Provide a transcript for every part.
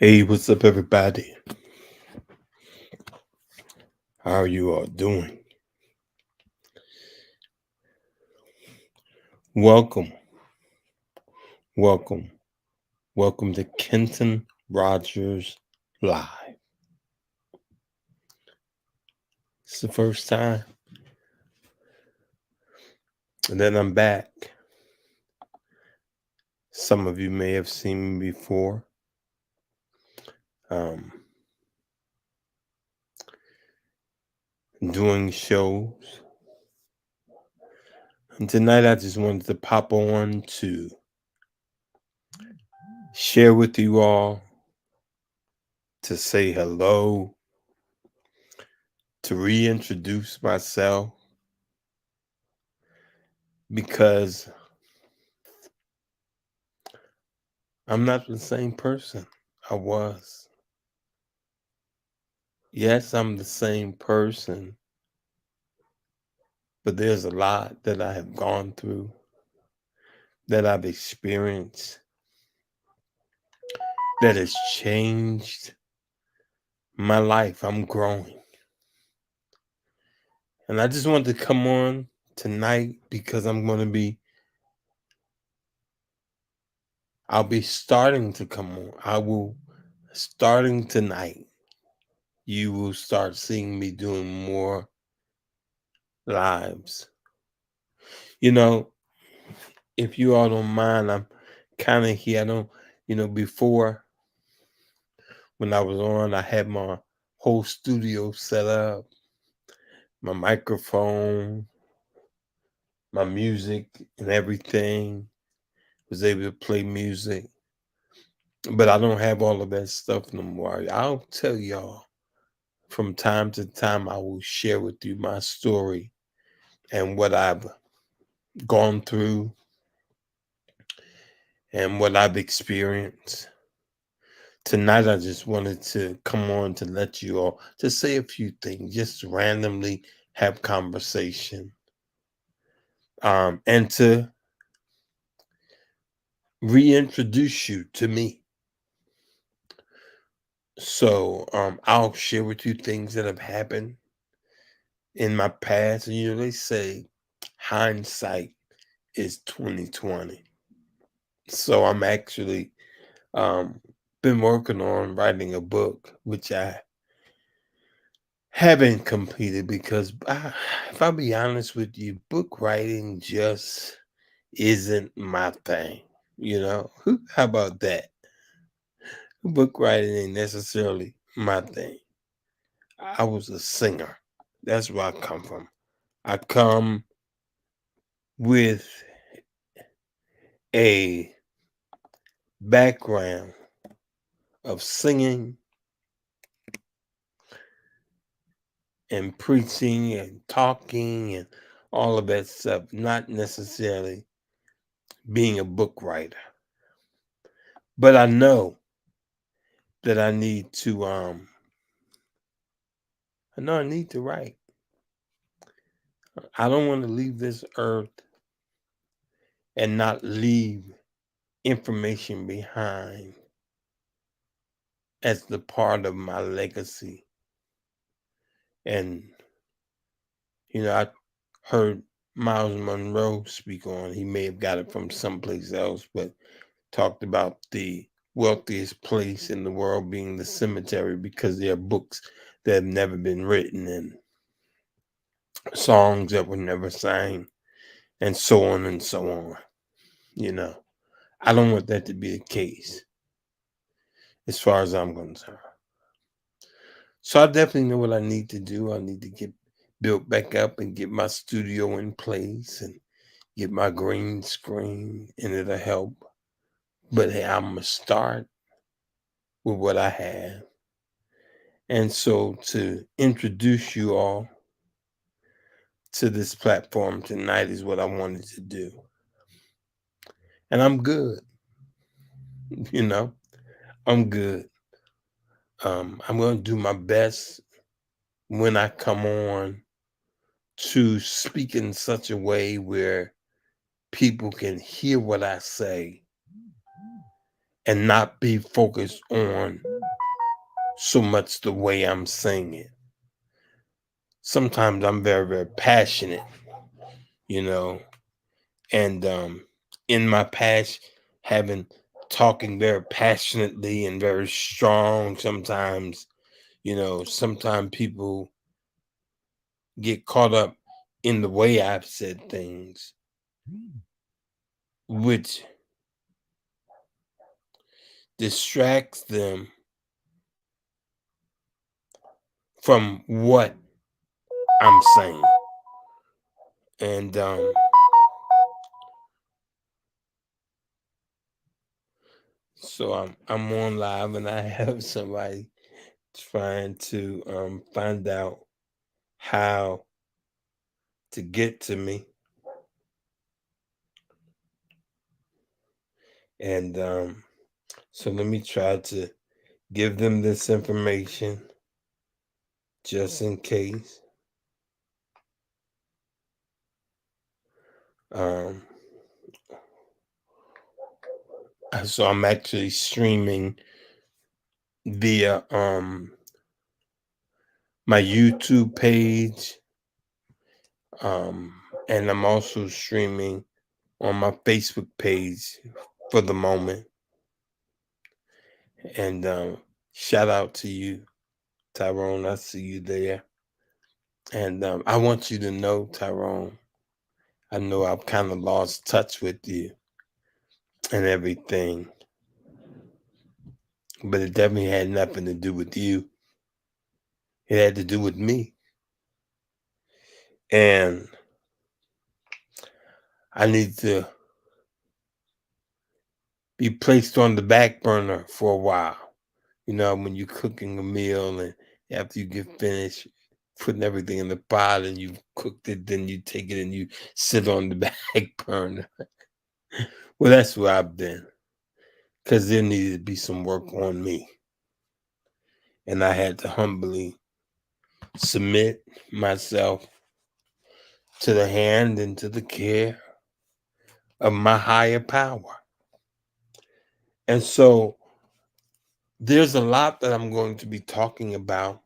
Hey, what's up, everybody? How are you all doing? Welcome, welcome, welcome to Kenton Rogers Live. It's the first time, and then I'm back. Some of you may have seen me before. Um, doing shows. And tonight I just wanted to pop on to share with you all, to say hello, to reintroduce myself, because I'm not the same person I was. Yes, I'm the same person, but there's a lot that I have gone through, that I've experienced, that has changed my life. I'm growing. And I just wanted to come on tonight because I'll be starting to come on. Starting tonight, you will start seeing me doing more lives. You know, if you all don't mind, I'm kind of here. I don't, before when I was on, I had my whole studio set up, my microphone, my music, and everything. Was able to play music, but I don't have all of that stuff no more. I'll tell y'all from time to time. I will share with you my story and what I've gone through and what I've experienced. Tonight, I just wanted to come on to let you all to say a few things, just randomly have conversation, and to reintroduce you to me. So I'll share with you things that have happened in my past. And they say hindsight is 2020. So I'm actually been working on writing a book, which I haven't completed because if I'll be honest with you, book writing just isn't my thing. How about that? Book writing ain't necessarily my thing. I was a singer. That's where I come from. I come with a background of singing and preaching and talking and all of that stuff, not necessarily being a book writer. But I know that I know I need to write. I don't want to leave this earth and not leave information behind as the part of my legacy. And I heard Miles Monroe speak on. He may have got it from someplace else, but talked about the wealthiest place in the world being the cemetery because there are books that have never been written and songs that were never sang and so on and so on. You know, I don't want that to be the case as far as I'm concerned. So I definitely know what I need to do. I need to get built back up and get my studio in place and get my green screen, and it'll help. But hey, I'm gonna start with what I have. And so to introduce you all to this platform tonight is what I wanted to do. And I'm good, you know, I'm good. I'm gonna do my best when I come on to speak in such a way where people can hear what I say and not be focused on so much the way I'm saying it. Sometimes I'm very, very passionate, you know, and in my past, having talking very passionately and very strong, sometimes, sometimes people get caught up in the way I've said things, which distracts them from what I'm saying. And so I'm on live and I have somebody trying to find out how to get to me. And so let me try to give them this information just in case. Um, so I'm actually streaming via my YouTube page, um, and I'm also streaming on my Facebook page for the moment. And shout out to you, Tyrone. I see you there. And I want you to know, Tyrone, I know I've kind of lost touch with you and everything, but it definitely had nothing to do with you. It had to do with me. And I need to be placed on the back burner for a while. When you're cooking a meal and after you get finished putting everything in the pot and you've cooked it, then you take it and you sit on the back burner. Well, that's where I've been because there needed to be some work on me. And I had to humbly submit myself to the hand and to the care of my higher power. And so there's a lot that I'm going to be talking about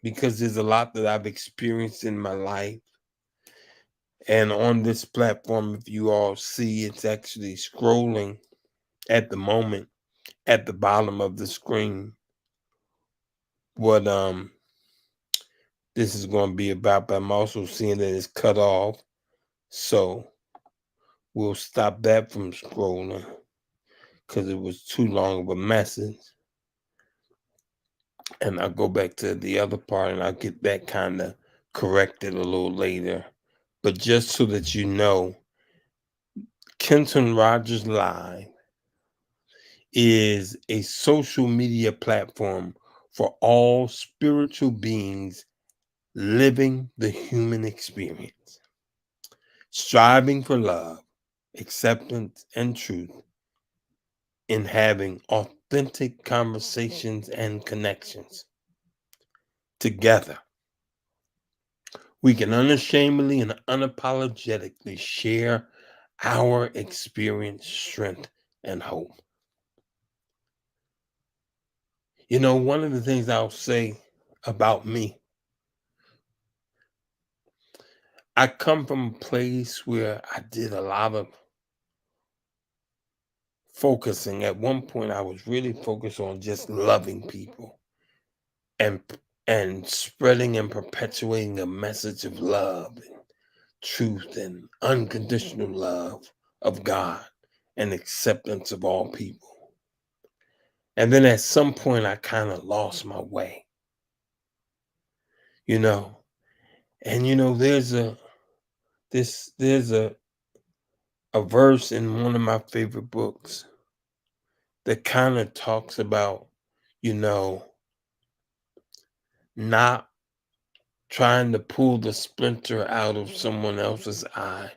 because there's a lot that I've experienced in my life. And on this platform, if you all see, it's actually scrolling at the moment at the bottom of the screen what this is going to be about, but I'm also seeing that it's cut off. So we'll stop that from scrolling because it was too long of a message. And I'll go back to the other part and I'll get that kind of corrected a little later. But just so that you know, Kenton Rogers Live is a social media platform for all spiritual beings living the human experience, striving for love, acceptance, and truth in having authentic conversations and connections. Together, we can unashamedly and unapologetically share our experience, strength, and hope. One of the things I'll say about me, I come from a place where I did a lot of focusing. At one point, I was really focused on just loving people and and spreading and perpetuating a message of love and truth and unconditional love of God and acceptance of all people. And then at some point, I kind of lost my way, you know. And there's a verse in one of my favorite books that kind of talks about, you know, not trying to pull the splinter out of someone else's eye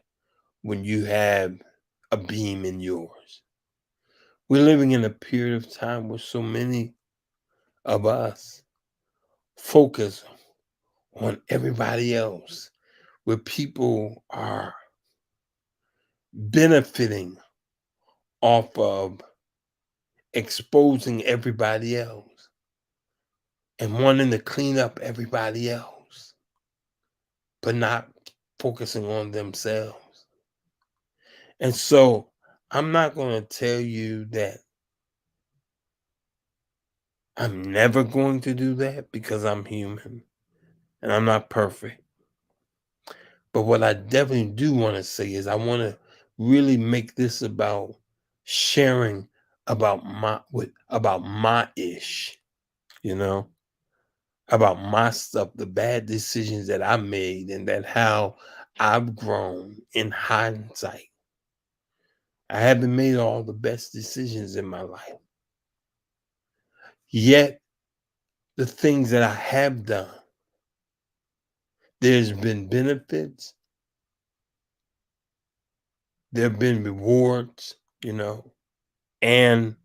when you have a beam in yours. We're living in a period of time where so many of us focus on everybody else, where people are benefiting off of exposing everybody else and wanting to clean up everybody else, but not focusing on themselves. And so I'm not going to tell you that I'm never going to do that, because I'm human and I'm not perfect. But what I definitely do want to say is I want to really make this about sharing about my ish, you know, about my stuff, the bad decisions that I made, and that how I've grown in hindsight. I haven't made all the best decisions in my life. Yet the things that I have done, there's been benefits, there have been rewards, and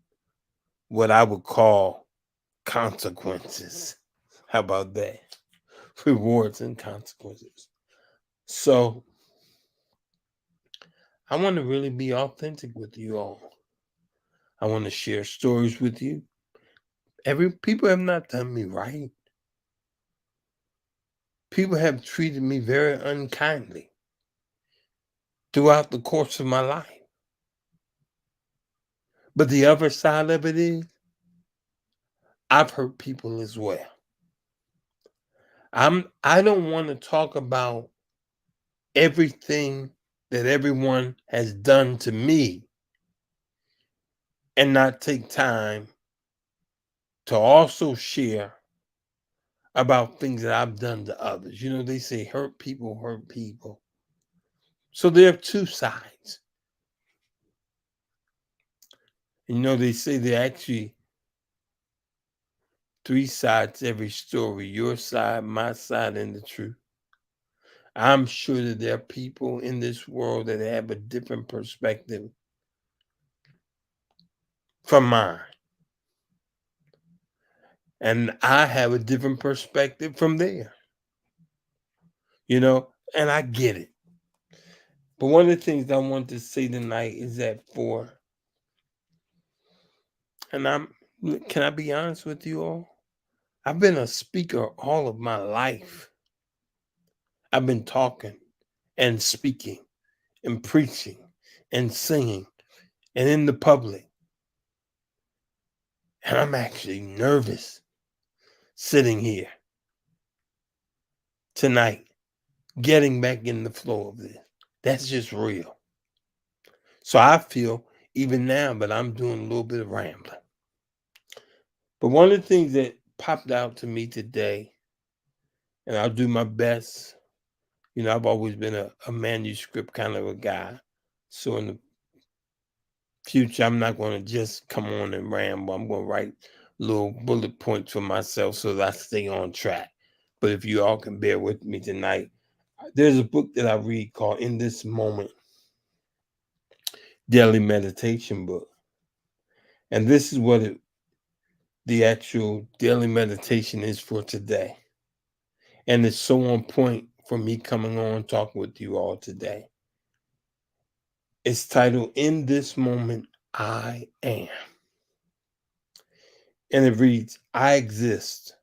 what I would call consequences. How about that? Rewards and consequences. So I want to really be authentic with you all. I want to share stories with you. People have not done me right. People have treated me very unkindly throughout the course of my life. But the other side of it is, I've hurt people as well. I don't want to talk about everything that everyone has done to me and not take time to also share about things that I've done to others. They say hurt people hurt people. So there are two sides. They say there are actually three sides to every story: your side, my side, and the truth. I'm sure that there are people in this world that have a different perspective from mine. And I have a different perspective from theirs. And I get it. But one of the things I want to say tonight is that can I be honest with you all? I've been a speaker all of my life. I've been talking and speaking and preaching and singing and in the public. And I'm actually nervous sitting here tonight, getting back in the flow of this. That's just real. So I feel even now, but I'm doing a little bit of rambling. But one of the things that popped out to me today, and I'll do my best. I've always been a manuscript kind of a guy. So in the future, I'm not going to just come on and ramble. I'm going to write little bullet points for myself so that I stay on track. But if you all can bear with me tonight, there's a book that I read called In This Moment, Daily Meditation book. And this is what the actual daily meditation is for today. And it's so on point for me coming on talking with you all today. It's titled, In This Moment, I Am. And it reads, I exist.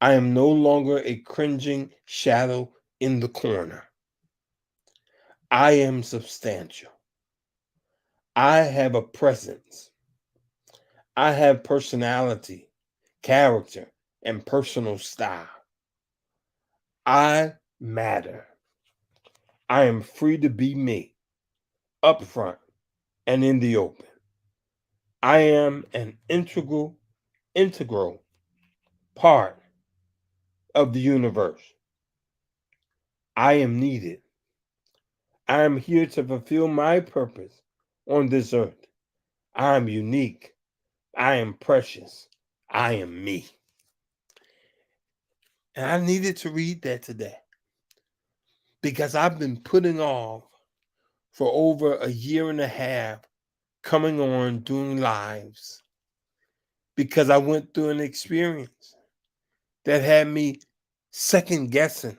I am no longer a cringing shadow in the corner. I am substantial. I have a presence. I have personality, character, and personal style. I matter. I am free to be me, upfront and in the open. I am an integral part of the universe. I am needed. I am here to fulfill my purpose on this earth. I am unique. I am precious. I am me. And I needed to read that today because I've been putting off for over a year and a half coming on doing lives because I went through an experience that had me second guessing,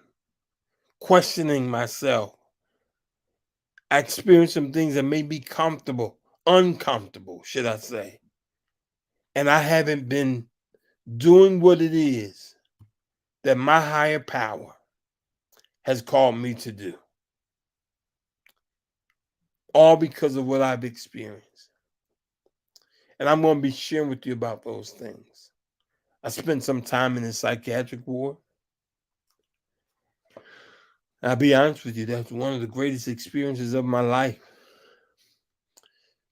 questioning myself. I experienced some things that made me comfortable, uncomfortable, should I say. And I haven't been doing what it is that my higher power has called me to do, all because of what I've experienced. And I'm going to be sharing with you about those things. I spent some time in the psychiatric ward. I'll be honest with you, that's one of the greatest experiences of my life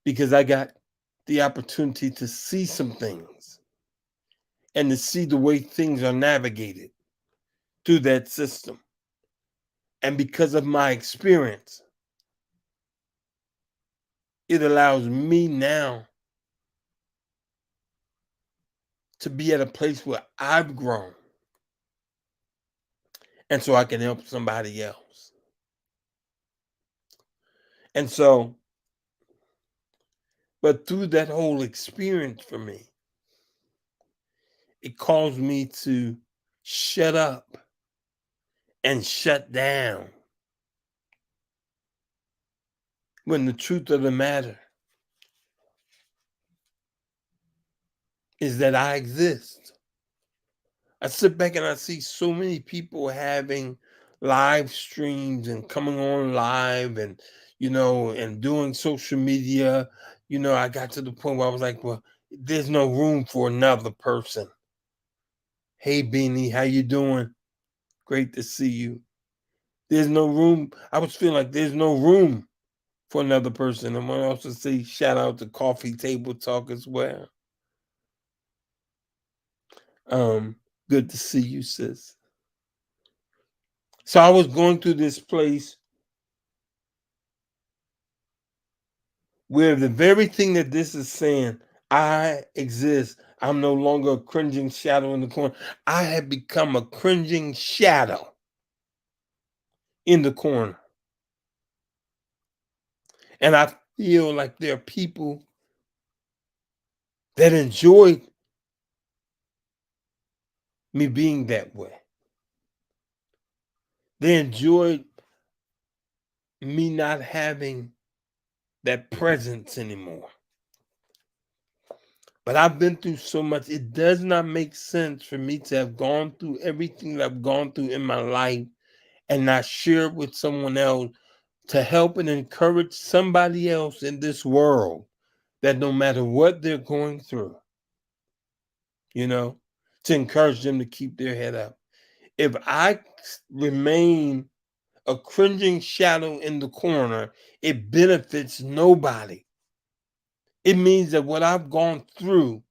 because I got the opportunity to see some things and to see the way things are navigated through that system. And because of my experience, it allows me now to be at a place where I've grown. And so I can help somebody else. And so, but through that whole experience for me, it caused me to shut up and shut down when the truth of the matter is that I exist. I sit back and I see so many people having live streams and coming on live and, and doing social media. I got to the point where I was like, well, there's no room for another person. Hey, Beanie, how you doing? Great to see you. There's no room. I was feeling like there's no room for another person. I want to also say shout out to Coffee Table Talk as well. Good to see you, sis. So I was going through this place where the very thing that this is saying, I exist. I'm no longer a cringing shadow in the corner. I have become a cringing shadow in the corner. And I feel like there are people that enjoy me being that way. They enjoy me not having that presence anymore. But I've been through so much. It does not make sense for me to have gone through everything that I've gone through in my life and not share it with someone else to help and encourage somebody else in this world that no matter what they're going through, to encourage them to keep their head up. If I remain a cringing shadow in the corner, it benefits nobody. It means that what I've gone through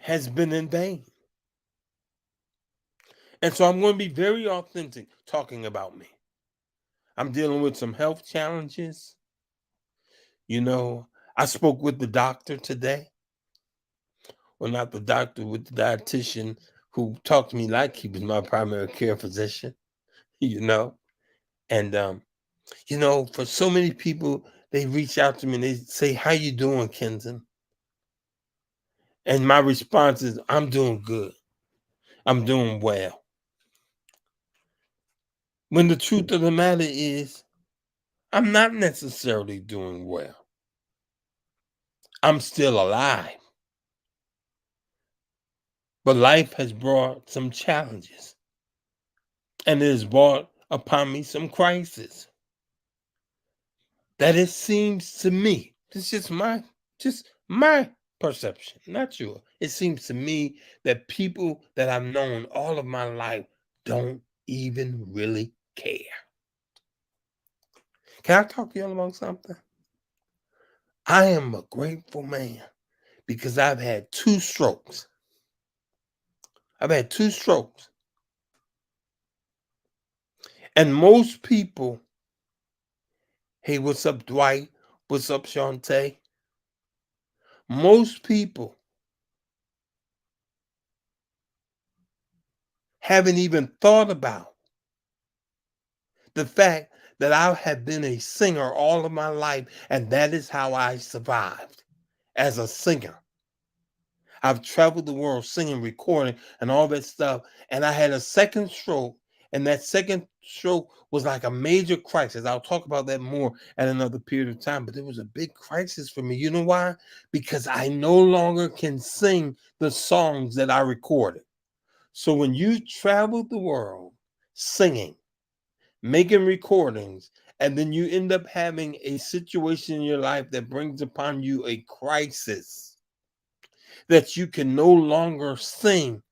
has been in vain. And so I'm going to be very authentic talking about me. I'm dealing with some health challenges. I spoke with the doctor today. Well, not the doctor, with the dietitian who talked to me like he was my primary care physician, And, for so many people, they reach out to me and they say, how you doing, Kenton? And my response is, I'm doing good. I'm doing well. When the truth of the matter is, I'm not necessarily doing well. I'm still alive. But life has brought some challenges. And it has brought upon me some crisis. That it seems to me, this is just my perception, not yours. It seems to me that people that I've known all of my life don't even really care. Can I talk to you about something? I am a grateful man because I've had 2 strokes. I've had 2 strokes. And most people, hey, what's up, Dwight? What's up, Shantae? Most people haven't even thought about the fact that I have been a singer all of my life, and that is how I survived as a singer. I've traveled the world singing, recording, and all that stuff. And I had a second stroke, And that second stroke was like a major crisis. I'll talk about that more at another period of time, but it was a big crisis for me. You know why? Because I no longer can sing the songs that I recorded. So when you travel the world singing, making recordings, and then you end up having a situation in your life that brings upon you a crisis that you can no longer sing,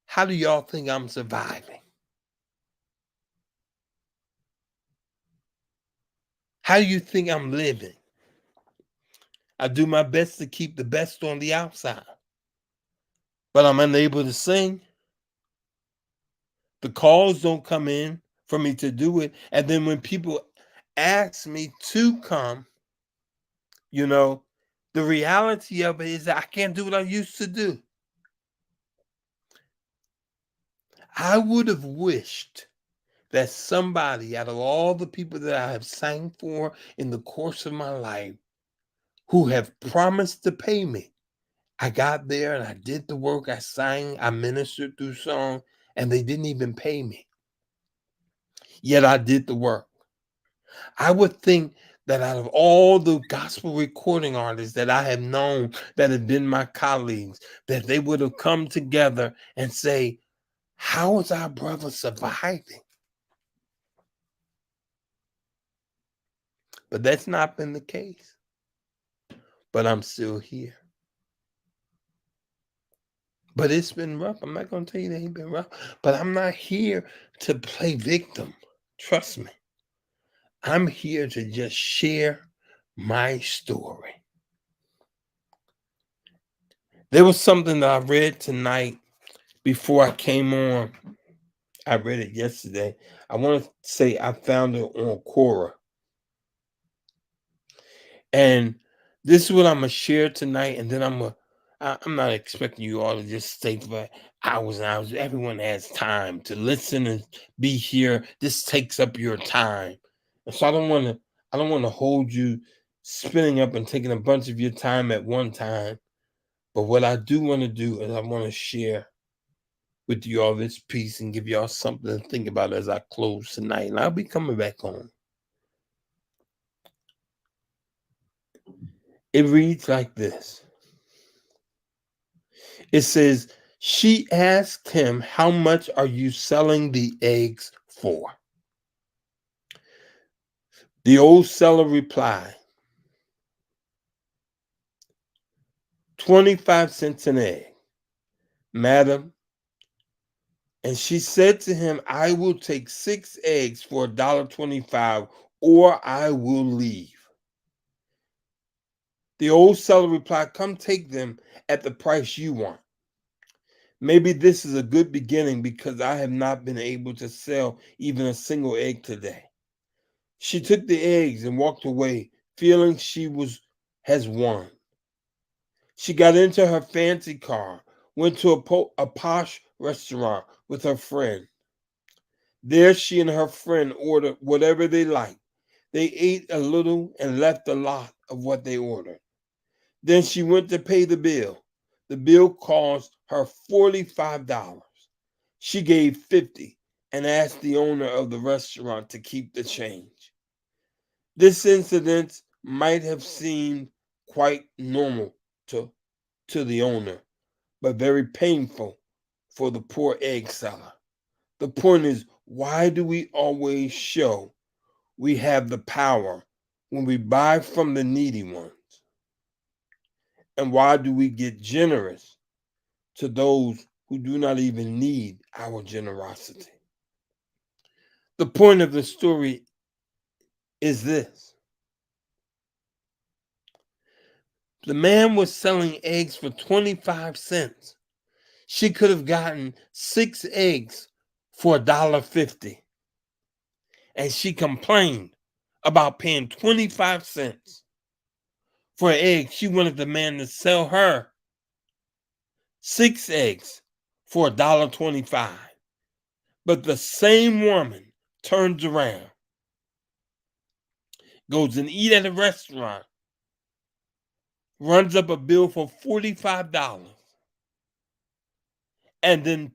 how do y'all think I'm surviving? How do you think I'm living? I do my best to keep the best on the outside, but I'm unable to sing. The calls don't come in for me to do it. And then when people ask me to come, you know, the reality of it is that I can't do what I used to do. I would have wished that somebody out of all the people that I have sang for in the course of my life who have promised to pay me. I got there and I did the work, I sang, I ministered through song, and they didn't even pay me. Yet I did the work. I would think that out of all the gospel recording artists that I have known that have been my colleagues, that they would have come together and say, how is our brother surviving? But that's not been the case. But I'm still here. But it's been rough. I'm not going to tell you that it's been rough. But I'm not here to play victim. Trust me. I'm here to just share my story. There was something that I read tonight before I came on. I read it yesterday. I want to say I found it on Quora. And this is what I'm gonna share tonight, and then I'm not expecting you all to just stay for hours and hours. Everyone has time to listen and be here. This takes up your time. And so I don't want to hold you spinning up and taking a bunch of your time at one time. But what I do want to do is I want to share with you all this piece and give y'all something to think about as I close tonight. And I'll be coming back on. It reads like this. It says, she asked him, how much are you selling the eggs for? The old seller replied, 25 cents an egg, madam. And she said to him, I will take 6 eggs for $1.25 or I will leave. The old seller replied, come take them at the price you want. Maybe this is a good beginning because I have not been able to sell even a single egg today. She took the eggs and walked away, feeling has won. She got into her fancy car, went to a posh restaurant with her friend. There she and her friend ordered whatever they liked. They ate a little and left a lot of what they ordered. Then she went to pay the bill. The bill cost her $45. She gave 50 and asked the owner of the restaurant to keep the change. This incident might have seemed quite normal to the owner, but very painful for the poor egg seller. The point is, why do we always show we have the power when we buy from the needy ones? And why do we get generous to those who do not even need our generosity? The point of the story is this. The man was selling eggs for 25 cents. She could have gotten 6 eggs for $1.50. And she complained about paying 25 cents for an egg. She wanted the man to sell her 6 eggs for $1.25. But the same woman turns around, goes and eat at a restaurant, runs up a bill for $45, and then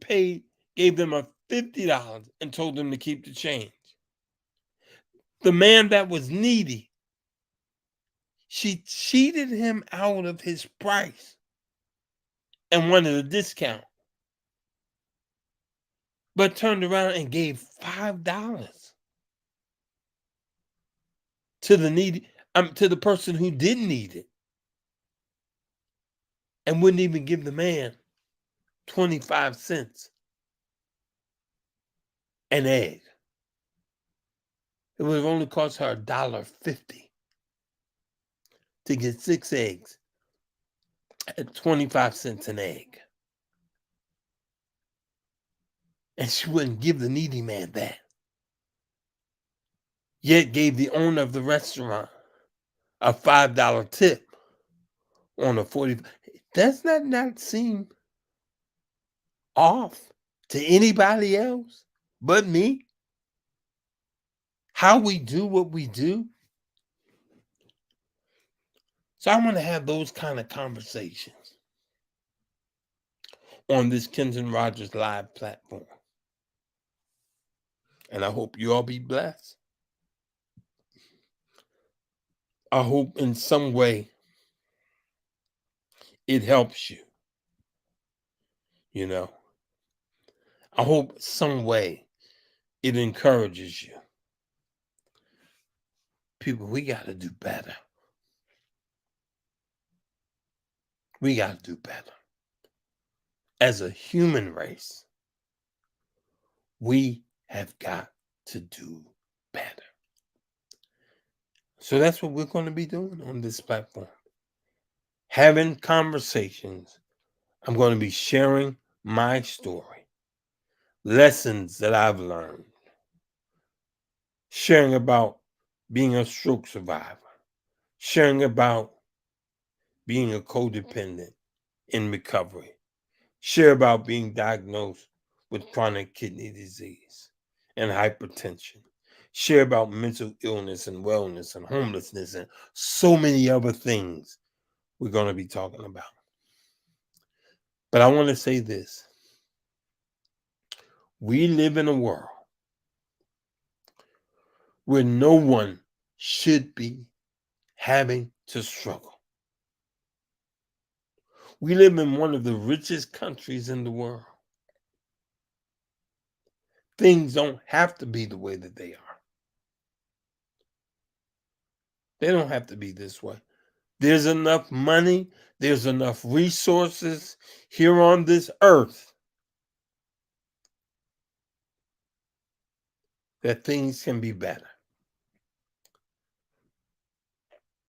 gave them a $50 and told him to keep the change. The man that was needy, she cheated him out of his price and wanted a discount, but turned around and gave $5 to the needy, to the person who didn't need it, and wouldn't even give the man 25 cents an egg. It would have only cost her $1.50 to get 6 eggs at 25 cents an egg. And she wouldn't give the needy man that. Yet gave the owner of the restaurant a $5 tip on a 40. Does that not seem off to anybody else but me? How we do what we do? So I want to have those kind of conversations on this Kenton Rogers Live platform. And I hope you all be blessed. I hope in some way it helps you. You know, I hope some way it encourages you. People, we got to do better. We got to do better. As a human race, we have got to do better. So that's what we're going to be doing on this platform. Having conversations. I'm going to be sharing my story, lessons that I've learned, sharing about being a stroke survivor, sharing about being a codependent in recovery, share about being diagnosed with chronic kidney disease and hypertension, share about mental illness and wellness and homelessness and so many other things we're going to be talking about. But I want to say this. We live in a world where no one should be having to struggle. We live in one of the richest countries in the world. Things don't have to be the way that they are. They don't have to be this way. There's enough money, there's enough resources here on this earth that things can be better.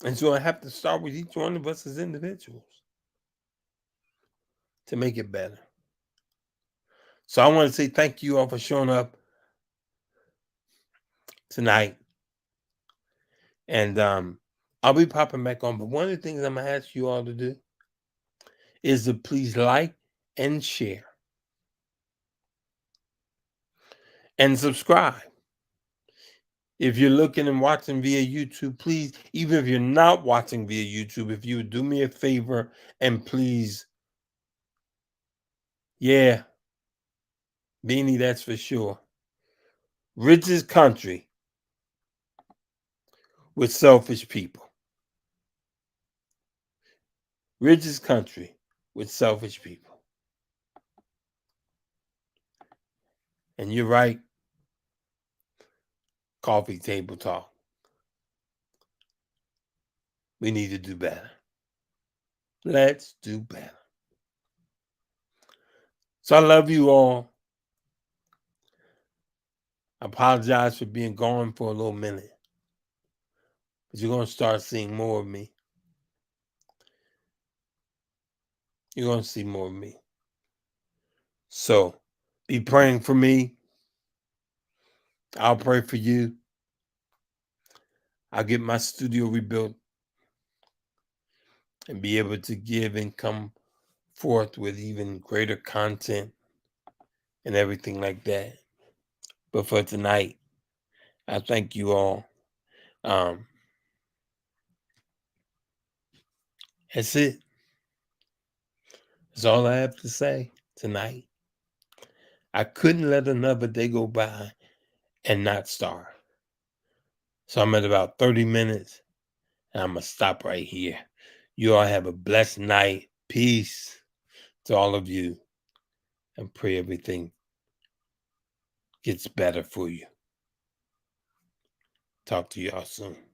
And so I have to start with each one of us as individuals to make it better. So I want to say thank you all for showing up tonight. And I'll be popping back on. But one of the things I'm going to ask you all to do is to please like and share and subscribe. If you're looking and watching via YouTube, please, even if you're not watching via YouTube, if you would do me a favor and please, yeah, Beanie, that's for sure. Richest country with selfish people. Richest country with selfish people. And you're right. Coffee table talk. We need to do better. Let's do better. So I love you all. I apologize for being gone for a little minute. But you're going to start seeing more of me. You're going to see more of me. So be praying for me. I'll pray for you. I'll get my studio rebuilt and be able to give and come forth with even greater content and everything like that. But for tonight, I thank you all. That's it. That's all I have to say tonight. I couldn't let another day go by and not starve. So I'm at about 30 minutes, and I'm going to stop right here. You all have a blessed night. Peace to all of you, and pray everything gets better for you. Talk to y'all soon.